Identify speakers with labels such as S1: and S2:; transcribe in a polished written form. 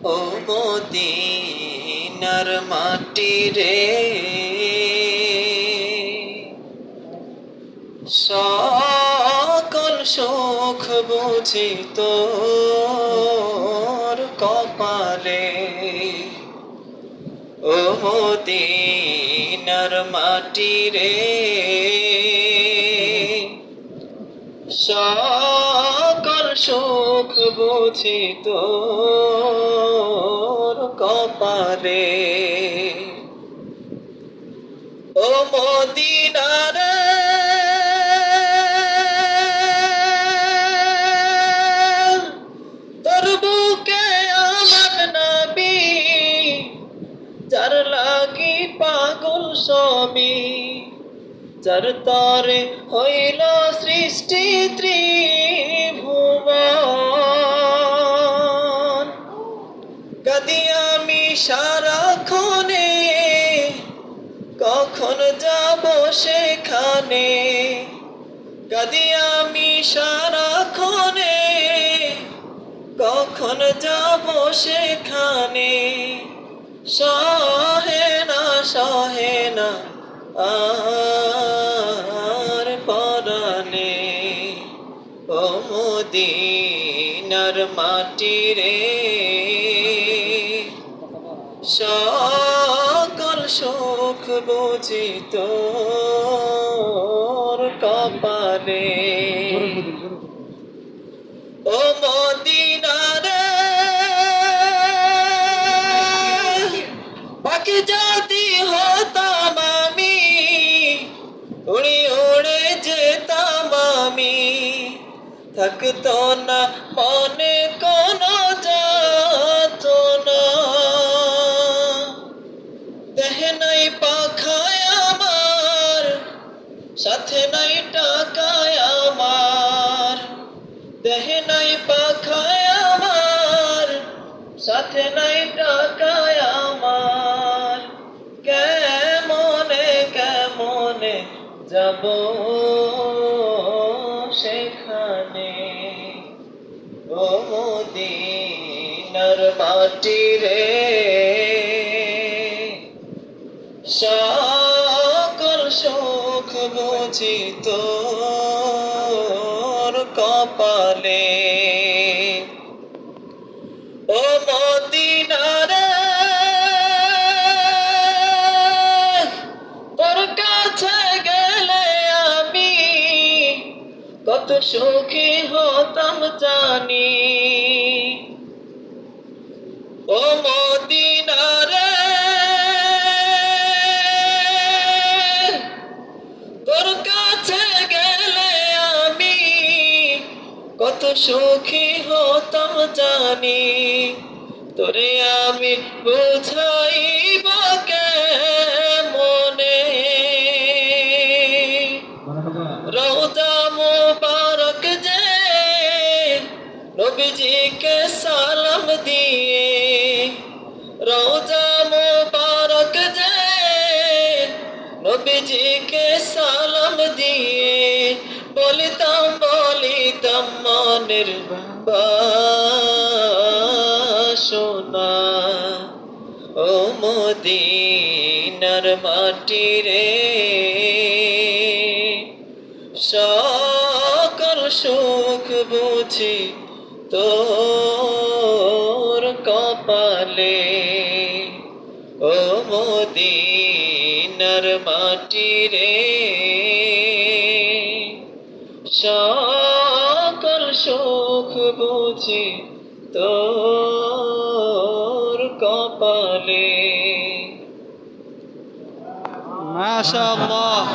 S1: ও মদিনার মাটি রে, সকল সুখ বুঝি তোর কপালে। ও মদিনার মাটি রে, সকল সুখ বুঝি তোর কপালে। ও মদিনার তোর বুকে আমার নবী, যার লাগি পাগল সবই, যার তরে হইল সৃষ্টি ত্রিভুবন। কাঁদি আমি সারাক্ষণে, কখন যাব সেখানে। কাঁদি আমি সারাক্ষণে, কখন যাব সেখানে। সহে না আর পরানে। ও মদিনার মাটি রে, সকল সুখ বুঝি তোর কপালে। ও মদিনার পাখি যদি হতাম আমি, উড়ে উড়ে যেতাম আমি, থাকতো না মনে কোনো যাতনা। দেহে নাই পাখায় আমার, সাথে নাই টাকায় আমার। দেহে নাই পাখায় আমার, সাথে নাই টাকায় আমার। কেমনে কেমনে যাব সেখানে। ও মদিনার মাটি রে, সকল সুখ বুঝি তোর কপালে। ও মদিনার তোর কাছে গেলে আমি কত সুখী হতাম জানি। ও মদিনার তোর কাছে গেলে আমি কত সুখী হতাম জানি। তোরে আমি বুঝাইব কেমনে। রওজা মুবারক যে নবীজিকে সালাম দিয়ে, রওজা মুবারক যে নবীজিকে সালাম দিয়ে, বলিতাম মনের বাসনা। ও মদিনার মাটি রে, সকল সুখ বুঝি তোর কপালে। ও মদিনার মাটি রে, সকল সুখ বুঝি তোর কপালে।
S2: মাশাআল্লাহ।